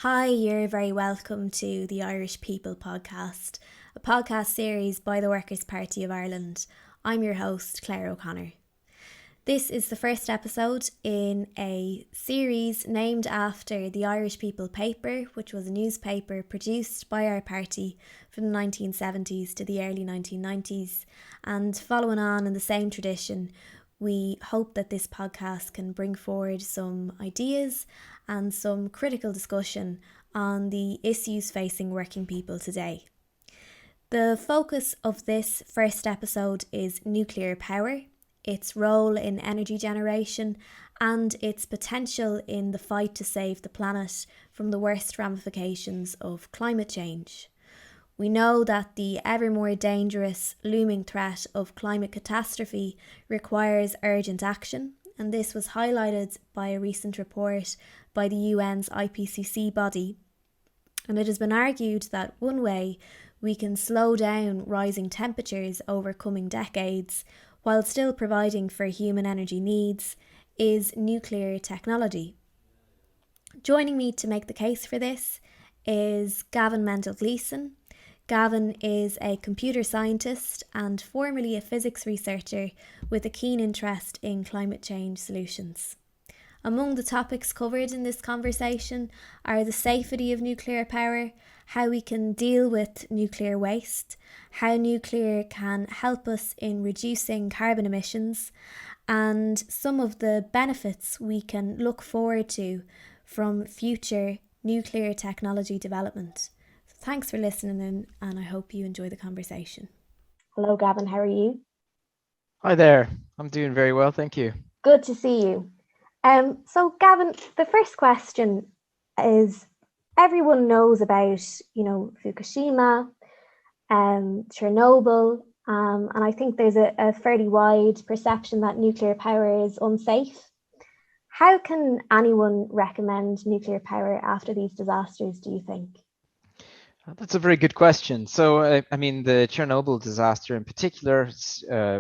Hi, you're very welcome to the Irish People podcast, a podcast series by the Workers' Party of Ireland. I'm your host, Claire O'Connor. This is the first episode in a series named after the Irish People paper, which was a newspaper produced by our party from the 1970s to the early 1990s. And following on in the same tradition, we hope that this podcast can bring forward some ideas and some critical discussion on the issues facing working people today. The focus of this first episode is nuclear power, its role in energy generation, and its potential in the fight to save the planet from the worst ramifications of climate change. We know that the ever more dangerous looming threat of climate catastrophe requires urgent action, and this was highlighted by a recent report by the UN's IPCC body. And it has been argued that one way we can slow down rising temperatures over coming decades while still providing for human energy needs is nuclear technology. Joining me to make the case for this is Gavin Mendel-Gleason. Gavin is a computer scientist and formerly a physics researcher with a keen interest in climate change solutions. Among the topics covered in this conversation are the safety of nuclear power, how we can deal with nuclear waste, how nuclear can help us in reducing carbon emissions, and some of the benefits we can look forward to from future nuclear technology development. Thanks for listening in, and I hope you enjoy the conversation. Hello, Gavin. How are you? Hi there. I'm doing very well, thank you. Good to see you. So, Gavin, the first question is: everyone knows about, Fukushima, Chernobyl, and I think there's a fairly wide perception that nuclear power is unsafe. How can anyone recommend nuclear power after these disasters, do you think? That's a very good question. So, the Chernobyl disaster in particular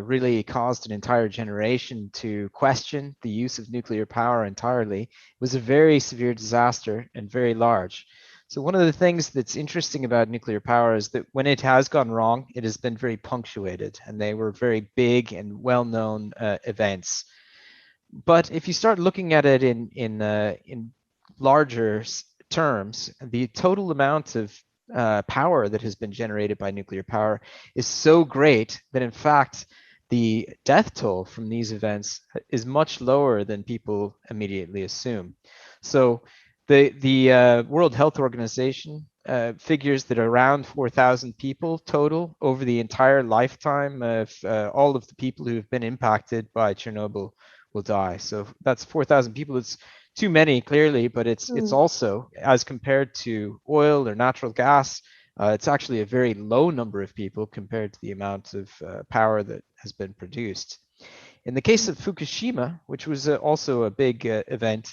really caused an entire generation to question the use of nuclear power entirely. It was a very severe disaster and very large. So one of the things that's interesting about nuclear power is that when it has gone wrong, it has been very punctuated, and they were very big and well-known events. But if you start looking at it in larger terms, the total amount of power that has been generated by nuclear power is so great that in fact the death toll from these events is much lower than people immediately assume. So the World Health Organization figures that around 4,000 people total over the entire lifetime of all of the people who have been impacted by Chernobyl will die. So that's 4,000 people. It's too many, clearly, but it's also, as compared to oil or natural gas, it's actually a very low number of people compared to the amount of power that has been produced. In the case of Fukushima, which was also a big event,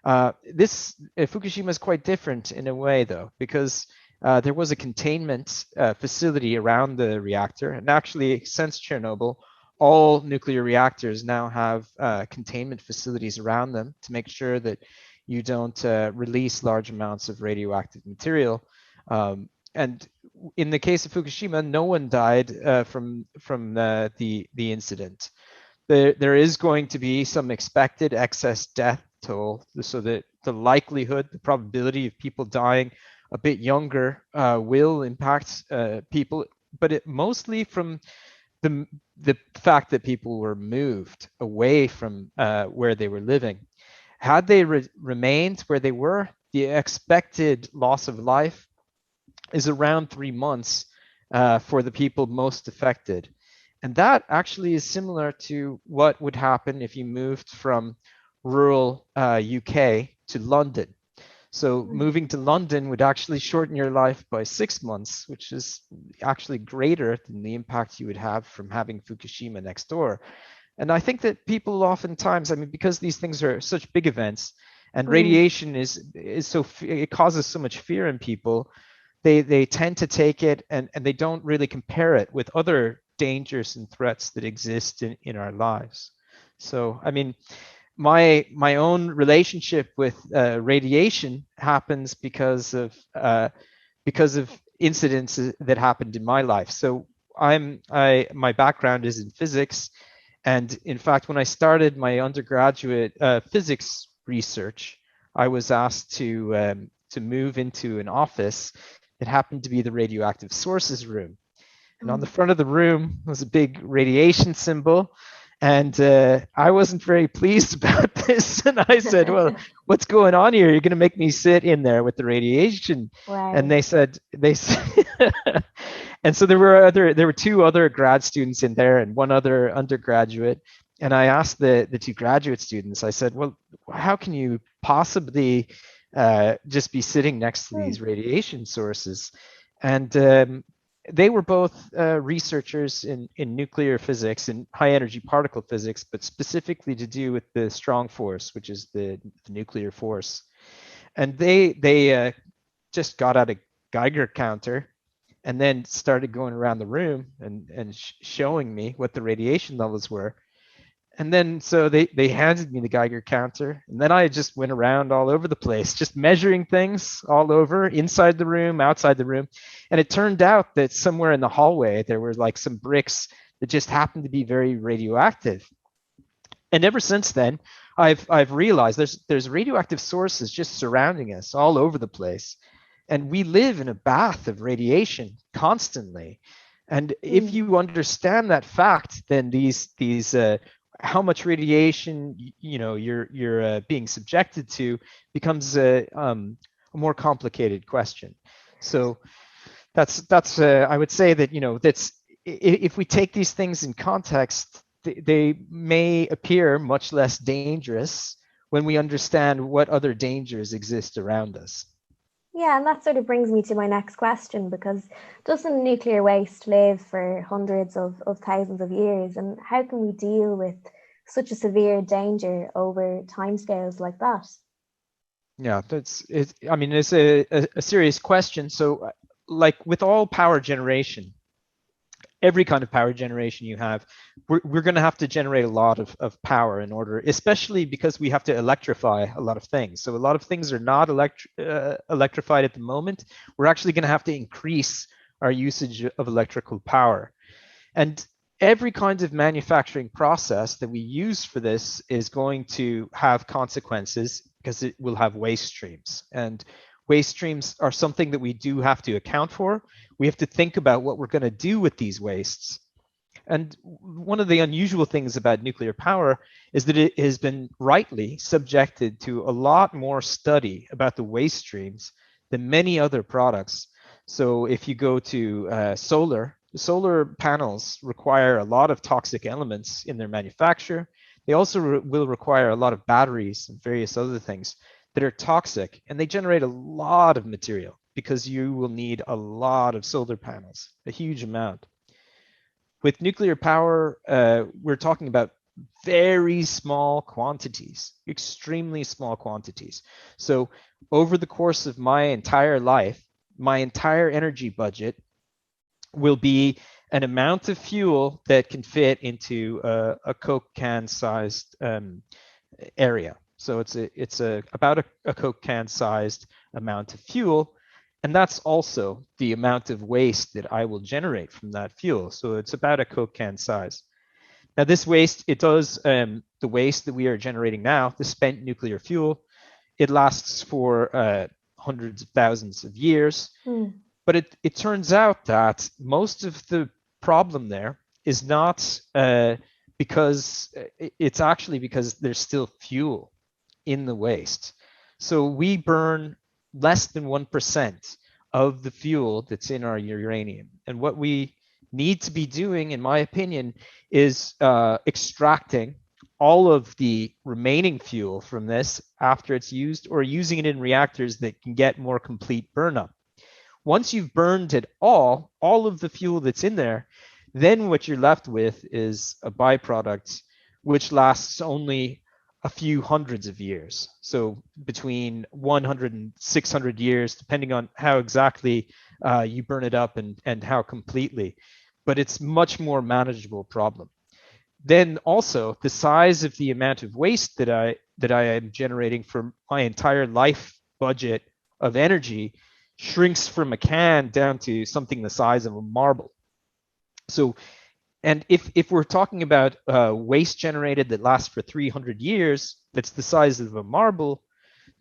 Fukushima is quite different in a way, though, because there was a containment facility around the reactor, and actually, since Chernobyl, all nuclear reactors now have containment facilities around them to make sure that you don't release large amounts of radioactive material. And in the case of Fukushima, no one died from the incident. There is going to be some expected excess death toll, so that the likelihood, the probability of people dying a bit younger will impact people, but it mostly from the fact that people were moved away from where they were living. Had they remained where they were, the expected loss of life is around 3 months for the people most affected. And that actually is similar to what would happen if you moved from rural UK to London. So moving to London would actually shorten your life by 6 months, which is actually greater than the impact you would have from having Fukushima next door. And I think that people oftentimes, because these things are such big events, and radiation is so, it causes so much fear in people, they tend to take it and they don't really compare it with other dangers and threats that exist in our lives. So, my own relationship with radiation happens because of incidents that happened in my life. So my background is in physics, and in fact, when I started my undergraduate physics research, I was asked to move into an office that happened to be the radioactive sources room. And on the front of the room was a big radiation symbol. And I wasn't very pleased about this. And I said, well, what's going on here? You're going to make me sit in there with the radiation. Wow. And they said, and so there were two other grad students in there and one other undergraduate. And I asked the two graduate students, I said, well, how can you possibly just be sitting next to these radiation sources? And they were both researchers in nuclear physics and high energy particle physics, but specifically to do with the strong force, which is the nuclear force. And they just got out a Geiger counter and then started going around the room and showing me what the radiation levels were. And then so they handed me the Geiger counter, and then I just went around all over the place, just measuring things all over, inside the room, outside the room. And it turned out that somewhere in the hallway there were like some bricks that just happened to be very radioactive. And ever since then, I've realized there's radioactive sources just surrounding us all over the place. And we live in a bath of radiation constantly. And if you understand that fact, then these how much radiation you're being subjected to becomes a more complicated question. So that's I would say that that's if we take these things in context, they may appear much less dangerous when we understand what other dangers exist around us. Yeah, and that sort of brings me to my next question, because doesn't nuclear waste live for hundreds of thousands of years? And how can we deal with such a severe danger over timescales like that? Yeah, that's it. I mean, it's a serious question. So, like with all power generation, every kind of power generation you have, we're going to have to generate a lot of power in order, especially because we have to electrify a lot of things. So a lot of things are not electrified at the moment. We're actually going to have to increase our usage of electrical power. And every kind of manufacturing process that we use for this is going to have consequences because it will have waste streams. And waste streams are something that we do have to account for. We have to think about what we're going to do with these wastes. And one of the unusual things about nuclear power is that it has been rightly subjected to a lot more study about the waste streams than many other products. So if you go to solar panels require a lot of toxic elements in their manufacture. They also will require a lot of batteries and various other things that are toxic, and they generate a lot of material because you will need a lot of solar panels, a huge amount. With nuclear power, we're talking about very small quantities, extremely small quantities. So over the course of my entire life, my entire energy budget will be an amount of fuel that can fit into a Coke can sized area. So it's about a Coke can sized amount of fuel. And that's also the amount of waste that I will generate from that fuel. So it's about a Coke can size. Now this waste, it does, the waste that we are generating now, the spent nuclear fuel, it lasts for hundreds of thousands of years. But it turns out that most of the problem there is not because it's actually because there's still fuel in the waste. So we burn less than 1% of the fuel that's in our uranium. And what we need to be doing, in my opinion, is extracting all of the remaining fuel from this after it's used, or using it in reactors that can get more complete burn up. Once you've burned it all of the fuel that's in there, then what you're left with is a byproduct which lasts only a few hundreds of years. So between 100 and 600 years, depending on how exactly you burn it up and how completely. But it's much more manageable problem. then also the size of the amount of waste that I am generating for my entire life budget of energy shrinks from a can down to something the size of a marble. So, and if we're talking about waste generated that lasts for 300 years, that's the size of a marble,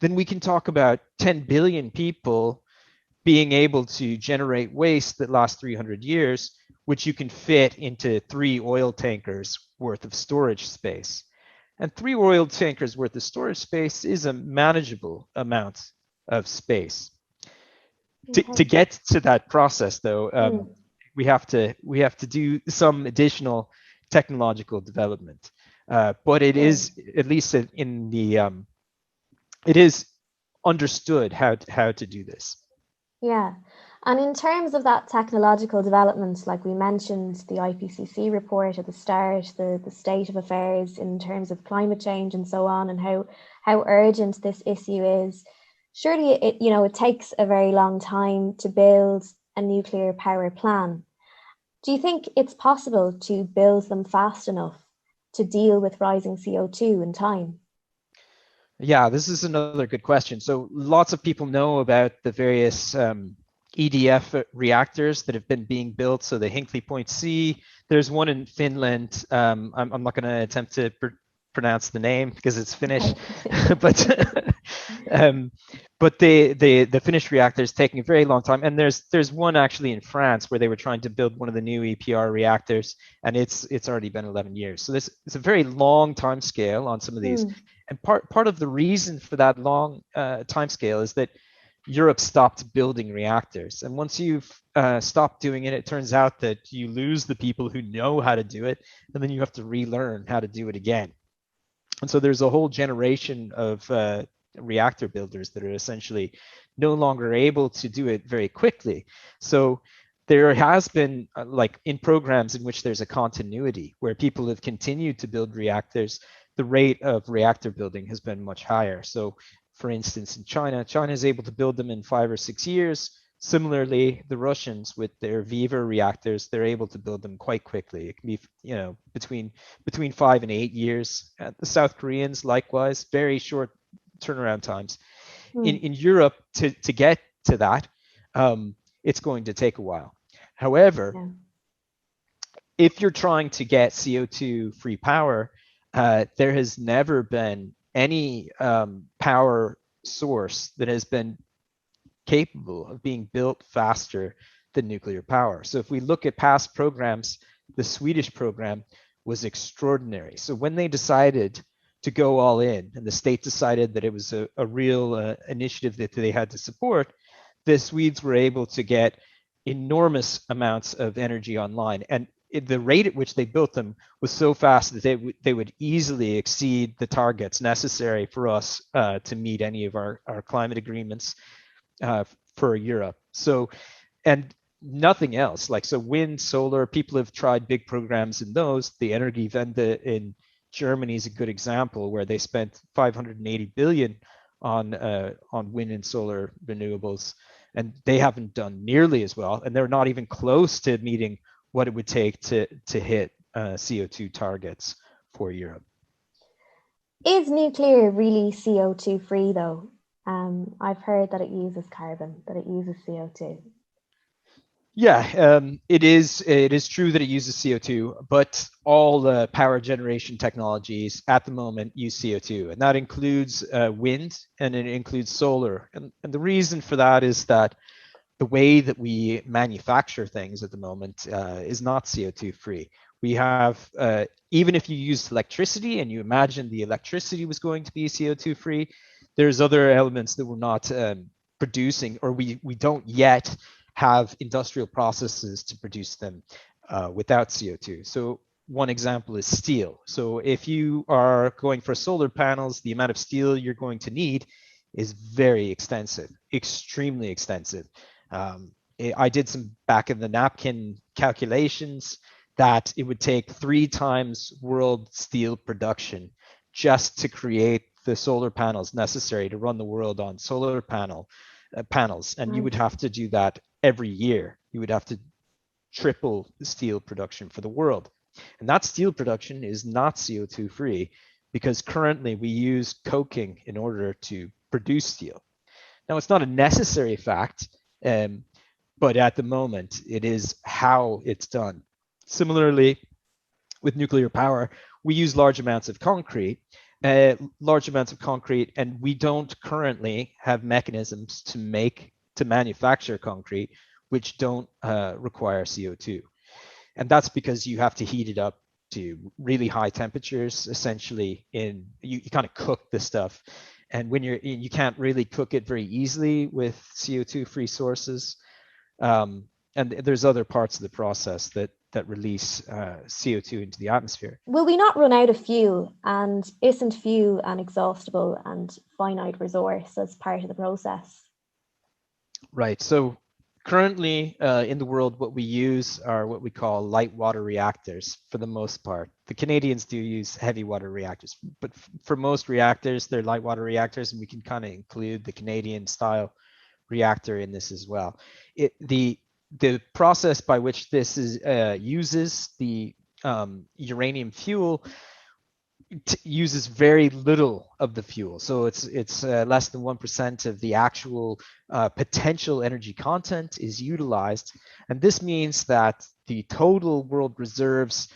then we can talk about 10 billion people being able to generate waste that lasts 300 years, which you can fit into 3 oil tankers worth of storage space. And 3 oil tankers worth of storage space is a manageable amount of space. To get to that process, though, we have to do some additional technological development. But it is, at least in the it is understood how to do this. Yeah. And in terms of that technological development, like we mentioned the IPCC report at the start, the state of affairs in terms of climate change and so on, and how urgent this issue is, surely it takes a very long time to build a nuclear power plant. Do you think it's possible to build them fast enough to deal with rising CO2 in time? Yeah, this is another good question. So lots of people know about the various EDF reactors that have been being built. So the Hinkley Point C, there's one in Finland. I'm not going to attempt to pronounce the name because it's Finnish, but but the Finnish reactor is taking a very long time. And there's one actually in France where they were trying to build one of the new EPR reactors, and it's already been 11 years. So this is a very long time scale on some of these. And part of the reason for that long time scale is that Europe stopped building reactors. And once you've stopped doing it, it turns out that you lose the people who know how to do it, and then you have to relearn how to do it again. And so there's a whole generation of reactor builders that are essentially no longer able to do it very quickly. So there has been like in programs in which there's a continuity where people have continued to build reactors, the rate of reactor building has been much higher. So for instance, in China is able to build them in 5 or 6 years. Similarly, the Russians with their Viva reactors, they're able to build them quite quickly. It can be, between 5 and 8 years. The South Koreans, likewise, very short turnaround times. In Europe, to get to that, it's going to take a while. However, if you're trying to get CO2 free power, there has never been any power source that has been capable of being built faster than nuclear power. So if we look at past programs, the Swedish program was extraordinary. So when they decided to go all in and the state decided that it was a real initiative that they had to support, the Swedes were able to get enormous amounts of energy online. And the rate at which they built them was so fast that they would easily exceed the targets necessary for us to meet any of our climate agreements for Europe. So, and nothing else. Like, so wind, solar, people have tried big programs in those. The Energiewende in Germany is a good example where they spent 580 billion on wind and solar renewables, and they haven't done nearly as well, and they're not even close to meeting what it would take to hit CO2 targets for Europe. Is nuclear really CO2 free though? I've heard that it uses carbon, that it uses CO2. Yeah, it is true that it uses CO2, but all the power generation technologies at the moment use CO2, and that includes wind and it includes solar. And the reason for that is that the way that we manufacture things at the moment is not CO2 free. We have, even if you use electricity and you imagine the electricity was going to be CO2 free, there's other elements that we're not producing, or we don't yet have industrial processes to produce them without CO2. So one example is steel. So if you are going for solar panels, the amount of steel you're going to need is very extensive, extremely extensive. I did some back in the napkin calculations that it would take 3 times world steel production just to create the solar panels necessary to run the world on solar panels. And you would have to do that every year. You would have to triple the steel production for the world. And that steel production is not CO2 free because currently we use coking in order to produce steel. Now, it's not a necessary fact, but at the moment, it is how it's done. Similarly, with nuclear power, we use large amounts of concrete, and we don't currently have mechanisms to manufacture concrete which don't require CO2. And that's because you have to heat it up to really high temperatures. Essentially, you kind of cook the stuff, and when you can't really cook it very easily with CO2 free sources. And there's other parts of the process that release CO2 into the atmosphere. Will we not run out of fuel? And isn't fuel an exhaustible and finite resource as part of the process? Right. So currently in the world, what we use are what we call light water reactors for the most part. The Canadians do use heavy water reactors, but for most reactors, they're light water reactors, and we can kind of include the Canadian style reactor in this as well. The process by which this uses the uranium fuel uses very little of the fuel, so it's less than 1% of the actual potential energy content is utilized, and this means that the total world reserves,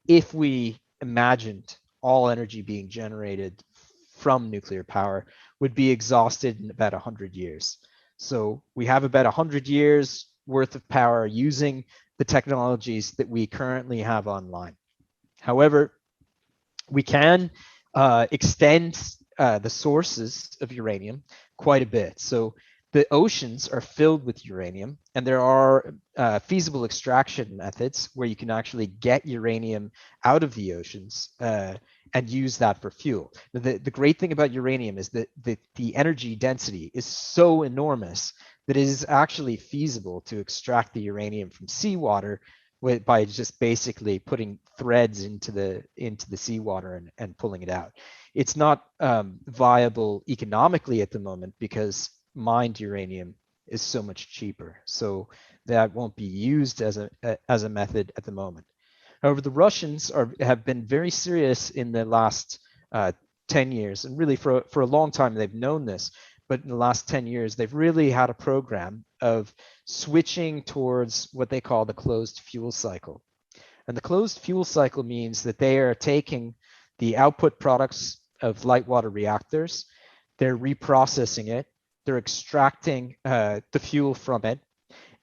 if we imagined all energy being generated from nuclear power, would be exhausted in about 100 years. So we have about 100 years worth of power using the technologies that we currently have online. However, we can extend the sources of uranium quite a bit. So the oceans are filled with uranium, and there are feasible extraction methods where you can actually get uranium out of the oceans and use that for fuel. The great thing about uranium is that the energy density is so enormous that it is actually feasible to extract the uranium from seawater by just basically putting threads into the seawater and pulling it out. It's not viable economically at the moment because mined uranium is so much cheaper. So that won't be used as a method at the moment. However, the Russians have been very serious in the last 10 years, and really for a long time they've known this, but in the last 10 years, they've really had a program of switching towards what they call the closed fuel cycle. And the closed fuel cycle means that they are taking the output products of light water reactors, they're reprocessing it, they're extracting the fuel from it,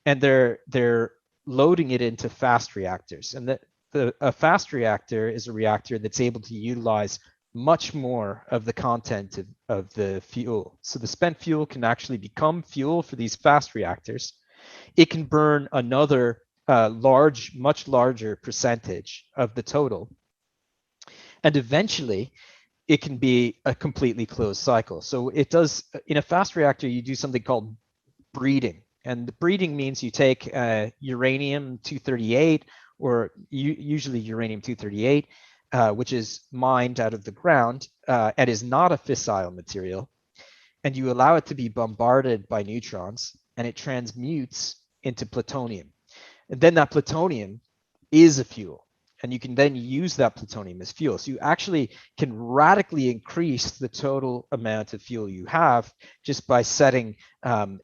and they're loading it into fast reactors. And a fast reactor is a reactor that's able to utilize much more of the content of the fuel. So the spent fuel can actually become fuel for these fast reactors. It can burn another much larger percentage of the total. And eventually, it can be a completely closed cycle. So it does, in a fast reactor, you do something called breeding. And the breeding means you take uranium-238, or usually uranium-238, which is mined out of the ground and is not a fissile material, and you allow it to be bombarded by neutrons, and it transmutes into plutonium. And then that plutonium is a fuel, and you can then use that plutonium as fuel. So you actually can radically increase the total amount of fuel you have just by setting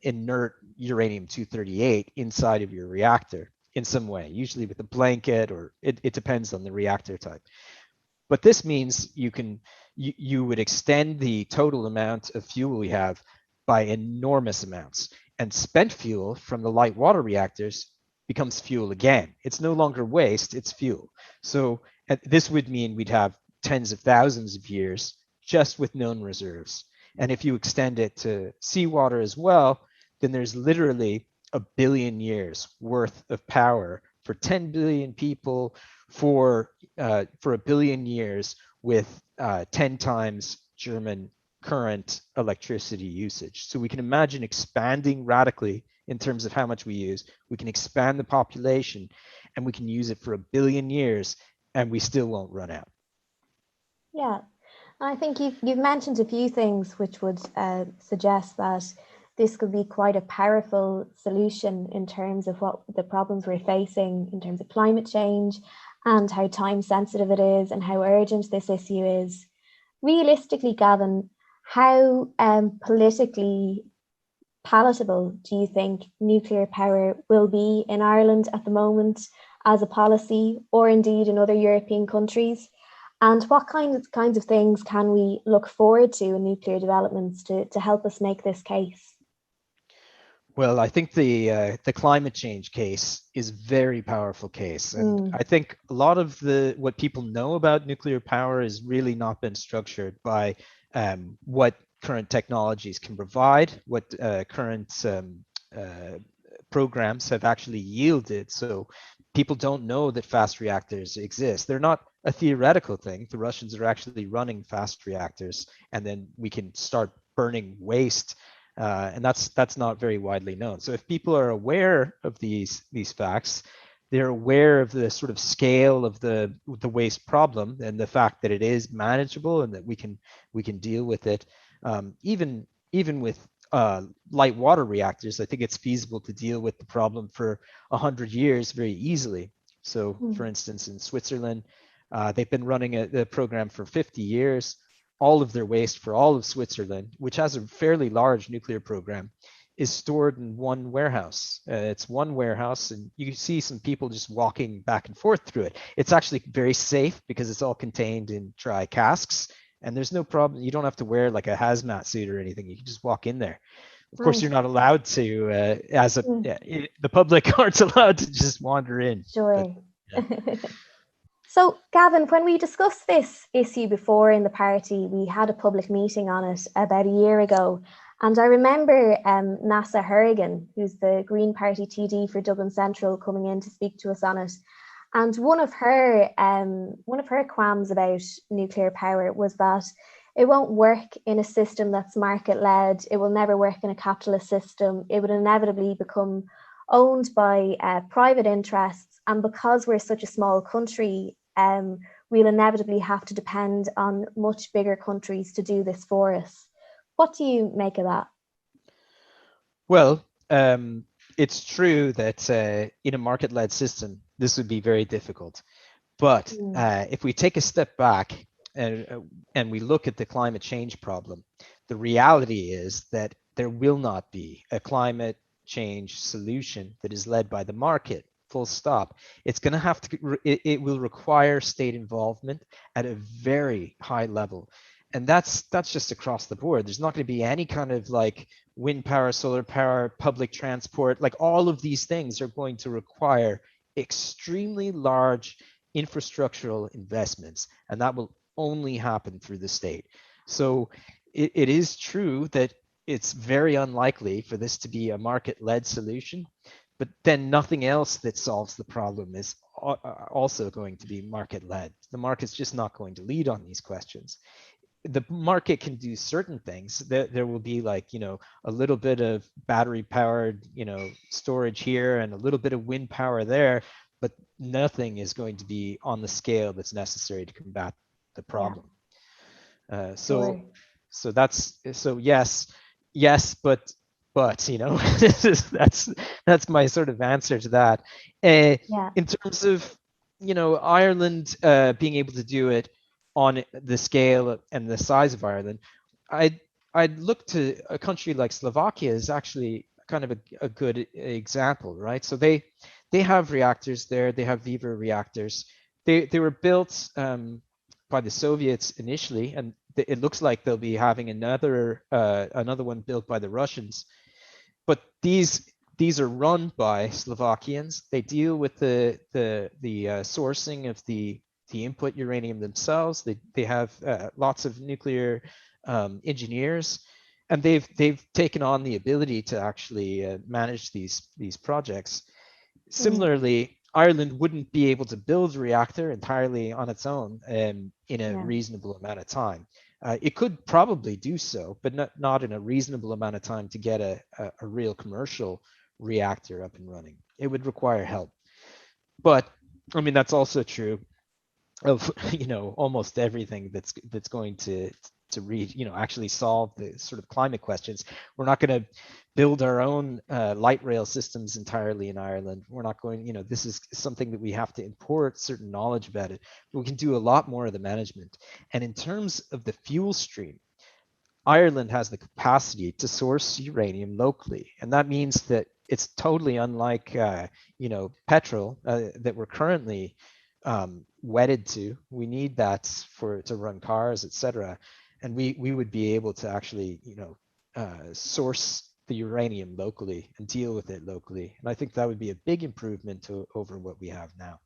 inert uranium-238 inside of your reactor in some way, usually with a blanket, or it depends on the reactor type. But this means you would extend the total amount of fuel we have by enormous amounts. And spent fuel from the light water reactors becomes fuel again. It's no longer waste, it's fuel. So this would mean we'd have tens of thousands of years just with known reserves. And if you extend it to seawater as well, then there's literally 1 billion years worth of power for 10 billion people for 1 billion years with 10 times German current electricity usage. So we can imagine expanding radically in terms of how much we use. We can expand the population, and we can use it for 1 billion years, and we still won't run out. Yeah, I think you've mentioned a few things which would suggest that this could be quite a powerful solution in terms of what the problems we're facing in terms of climate change and how time sensitive it is and how urgent this issue is. Realistically, Gavin, how politically palatable do you think nuclear power will be in Ireland at the moment as a policy, or indeed in other European countries? And what kinds of things can we look forward to in nuclear developments to help us make this case? Well, I think the climate change case is a very powerful case, and Mm, I think a lot of the what people know about nuclear power has really not been structured by what current technologies can provide, what current uh, programs have actually yielded. So people don't know that fast reactors exist. They're not a theoretical thing. The Russians are actually running fast reactors, and then we can start burning waste, and that's not very widely known. So if people are aware of these facts, they're aware of the sort of scale of the waste problem and the fact that it is manageable and that we can deal with it. Even with light water reactors, I think it's feasible to deal with the problem for 100 years very easily. So, for mm, instance, in Switzerland, they've been running the program for 50 years. All of their waste for all of Switzerland, which has a fairly large nuclear program, is stored in one warehouse. It's one warehouse, and you see some people just walking back and forth through it. It's actually very safe because it's all contained in dry casks, and there's no problem. You don't have to wear like a hazmat suit or anything. You can just walk in there. Of course, you're nice. not allowed to, as a Mm, the public aren't allowed to just wander in. But sure. yeah. So, Gavin, when we discussed this issue before in the party, we had a public meeting on it about a year ago. And I remember Nasa Horrigan, who's the Green Party TD for Dublin Central, coming in to speak to us on it. And one of her qualms about nuclear power was that it won't work in a system that's market led. It will never work in a capitalist system. It would inevitably become owned by private interests. And because we're such a small country, we'll inevitably have to depend on much bigger countries to do this for us. What do you make of that? Well, it's true that in a market-led system, this would be very difficult. But Mm, if we take a step back and we look at the climate change problem, the reality is that there will not be a climate change solution that is led by the market. Full stop. It's going to have to. It will require state involvement at a very high level, and that's just across the board. There's not going to be any kind of like wind power, solar power, public transport. Like all of these things are going to require extremely large infrastructural investments, and that will only happen through the state. So it is true that it's very unlikely for this to be a market-led solution, but then nothing else that solves the problem is also going to be market-led. The market's just not going to lead on these questions. The market can do certain things. There will be like, a little bit of battery powered, storage here and a little bit of wind power there, but nothing is going to be on the scale that's necessary to combat the yeah, problem. Uh, sure. so, so yes, but that's my sort of answer to that. Yeah. In terms of Ireland being able to do it on the scale and the size of Ireland, I'd I'd look to a country like Slovakia is actually kind of a good example, right? So they have reactors there. They have Viva reactors. They were built by the Soviets initially, and it looks like they'll be having another one built by the Russians. But these are run by Slovakians. They deal with the sourcing of the input uranium themselves. They have lots of nuclear engineers, and they've taken on the ability to actually manage these projects. Mm, Similarly, Ireland wouldn't be able to build a reactor entirely on its own in a yeah. reasonable amount of time. It could probably do so, but not in a reasonable amount of time to get a real commercial reactor up and running. It would require help. But I mean, that's also true of almost everything that's going actually solve the sort of climate questions. We're not going to build our own light rail systems entirely in Ireland. We're not going, this is something that we have to import certain knowledge about it. But we can do a lot more of the management. And in terms of the fuel stream, Ireland has the capacity to source uranium locally, and that means that it's totally unlike, petrol that we're currently wedded to. We need that to run cars, etc. And we would be able to actually, source the uranium locally and deal with it locally. And I think that would be a big improvement over what we have now.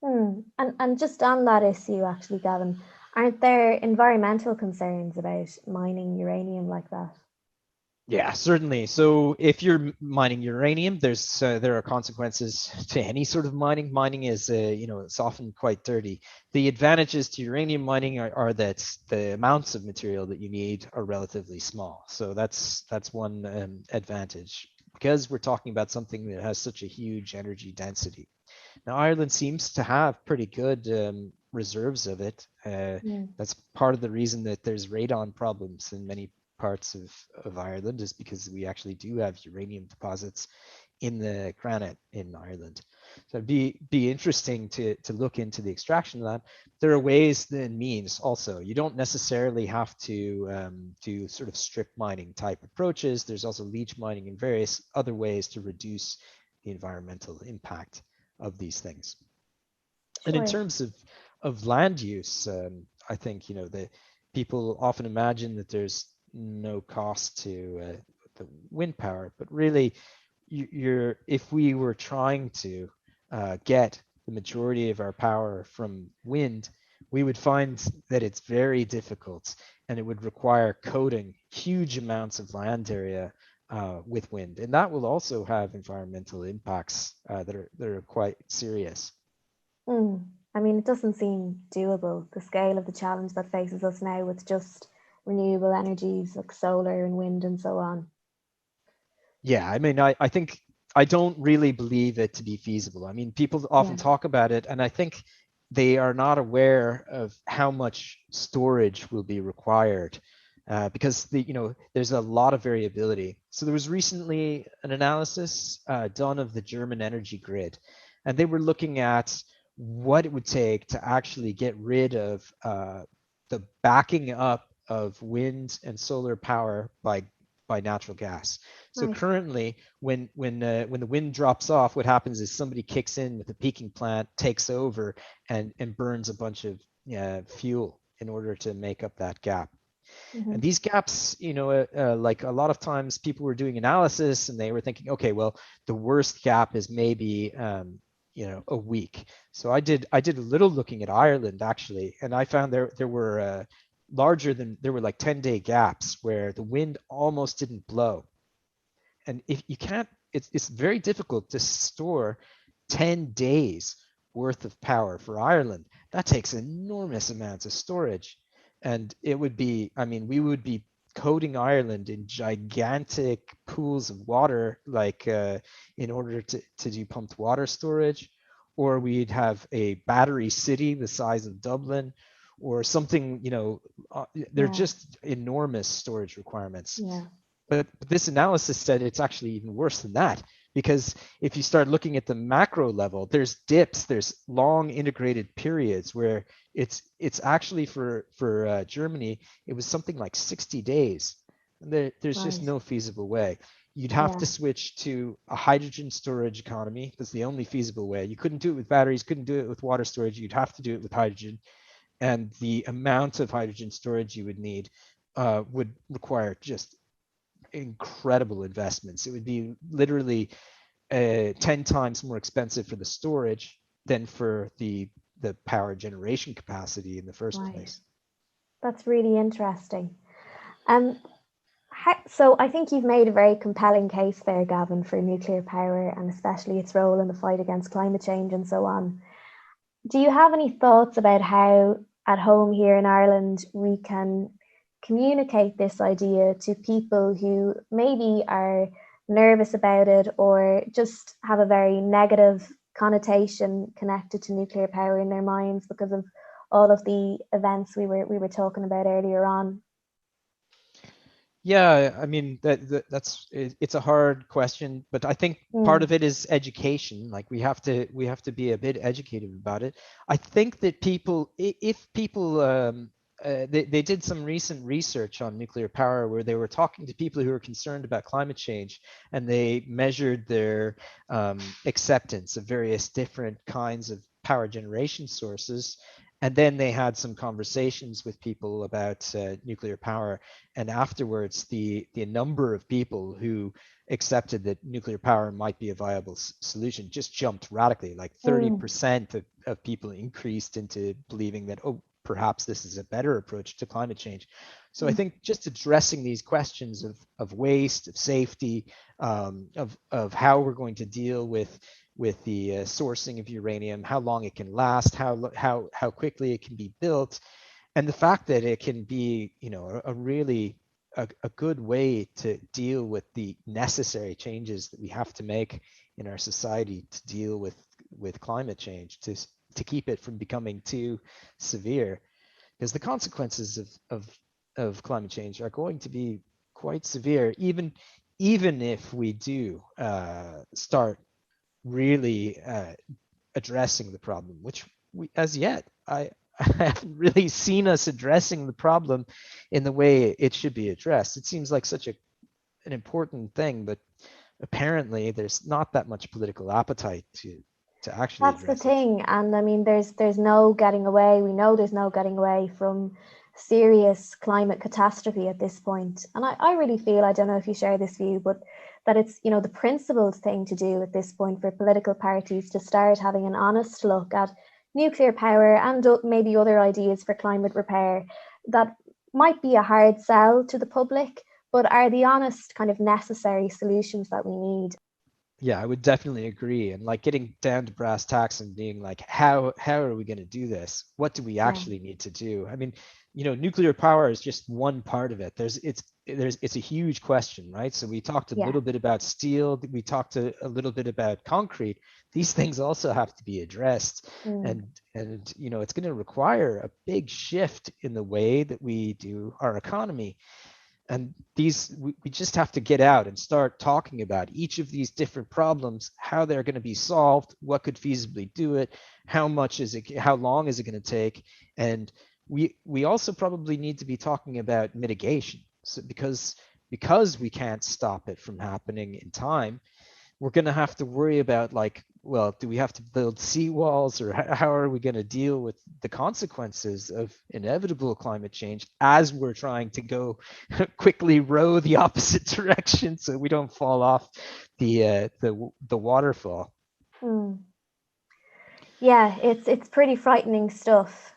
And just on that issue, actually, Gavin, aren't there environmental concerns about mining uranium like that? Yeah, certainly. So if you're mining uranium, there are consequences to any sort of mining. Mining is, it's often quite dirty. The advantages to uranium mining are that the amounts of material that you need are relatively small. So that's one advantage, because we're talking about something that has such a huge energy density. Now, Ireland seems to have pretty good reserves of it. That's part of the reason that there's radon problems in many parts of Ireland, is because we actually do have uranium deposits in the granite in Ireland. So it'd be interesting to look into the extraction of that. There are ways and means also. You don't necessarily have to do sort of strip mining type approaches. There's also leach mining and various other ways to reduce the environmental impact of these things. And in terms of land use, I think the people often imagine that there's no cost to the wind power, but really, if we were trying to get the majority of our power from wind, we would find that it's very difficult, and it would require coating huge amounts of land area with wind, and that will also have environmental impacts that are quite serious. I mean, it doesn't seem doable, the scale of the challenge that faces us now with just renewable energies like solar and wind and so on. Yeah, I mean, I think I don't really believe it to be feasible. I mean, people often talk about it, and I think they are not aware of how much storage will be required, because there's a lot of variability. So there was recently an analysis done of the German energy grid, and they were looking at what it would take to actually get rid of the backing up of wind and solar power by natural gas. So currently, when the wind drops off, what happens is somebody kicks in with a peaking plant, takes over, and burns a bunch of fuel in order to make up that gap. And these gaps, like a lot of times people were doing analysis and they were thinking, okay, well, the worst gap is maybe a week. So I did a little looking at Ireland actually, and I found there were there were like 10-day gaps where the wind almost didn't blow. And if you can't, it's very difficult to store 10 days worth of power for Ireland. That takes enormous amounts of storage. And it would be, I mean, we would be coating Ireland in gigantic pools of water, like in order to do pumped water storage, or we'd have a battery city the size of Dublin, or something, they're just enormous storage requirements. But this analysis said it's actually even worse than that, because if you start looking at the macro level, there's dips, there's long integrated periods where it's actually for Germany, it was something like 60 days. There's just no feasible way. You'd have to switch to a hydrogen storage economy. That's the only feasible way. You couldn't do it with batteries, couldn't do it with water storage. You'd have to do it with hydrogen. And the amount of hydrogen storage you would need would require just incredible investments. It would be literally 10 times more expensive for the storage than for the power generation capacity in the first place. That's really interesting. So I think you've made a very compelling case there, Gavin, for nuclear power and especially its role in the fight against climate change and so on. Do you have any thoughts about how at home here in Ireland we can communicate this idea to people who maybe are nervous about it or just have a very negative connotation connected to nuclear power in their minds because of all of the events we were talking about earlier on? Yeah, I mean it's a hard question, but I think part of Mm, it is education. Like we have to be a bit educated about it. I think that if people they did some recent research on nuclear power where they were talking to people who are concerned about climate change, and they measured their acceptance of various different kinds of power generation sources, and then they had some conversations with people about nuclear power, and afterwards the number of people who accepted that nuclear power might be a viable solution just jumped radically. Like mm, 30% of people increased into believing that, oh, perhaps this is a better approach to climate change. So I mm, think just addressing these questions of waste, of safety, of how we're going to deal with the sourcing of uranium, how long it can last, how quickly it can be built, and the fact that it can be, a really a good way to deal with the necessary changes that we have to make in our society to deal with climate change, to keep it from becoming too severe, because the consequences of climate change are going to be quite severe, even if we do start really addressing the problem, which we, as yet, I haven't really seen us addressing the problem in the way it should be addressed. It seems like such an important thing, but apparently there's not that much political appetite to actually that's the address it. thing. And I mean, there's no getting away. We know there's no getting away from serious climate catastrophe at this point. And I really feel, I don't know if you share this view, but that it's, the principled thing to do at this point for political parties to start having an honest look at nuclear power and maybe other ideas for climate repair that might be a hard sell to the public, but are the honest kind of necessary solutions that we need. Yeah, I would definitely agree. And like getting down to brass tacks and being like, how are we going to do this? What do we Yeah, actually need to do? I mean, nuclear power is just one part of it. It's a huge question, right? So we talked a yeah. little bit about steel, we talked a little bit about concrete. These things also have to be addressed. Mm. And it's going to require a big shift in the way that we do our economy, and we just have to get out and start talking about each of these different problems, how they're going to be solved, what could feasibly do it, how long is it going to take, and we also probably need to be talking about mitigation. So because we can't stop it from happening in time, we're going to have to worry about, like, well, do we have to build seawalls, or how are we going to deal with the consequences of inevitable climate change as we're trying to go quickly row the opposite direction so we don't fall off the waterfall. Mm. Yeah, it's pretty frightening stuff.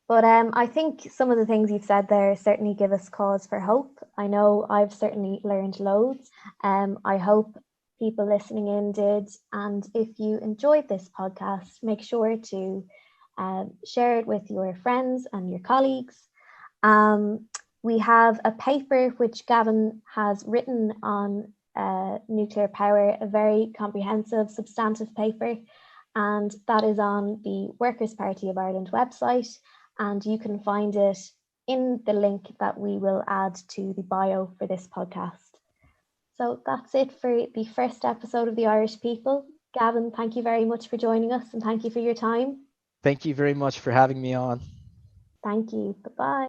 But I think some of the things you've said there certainly give us cause for hope. I know I've certainly learned loads. I hope people listening in did. And if you enjoyed this podcast, make sure to share it with your friends and your colleagues. Um, we have a paper which Gavin has written on nuclear power, a very comprehensive, substantive paper, and that is on the Workers' Party of Ireland website. And you can find it in the link that we will add to the bio for this podcast. So that's it for the first episode of The Irish People. Gavin, thank you very much for joining us and thank you for your time. Thank you very much for having me on. Thank you. Bye bye.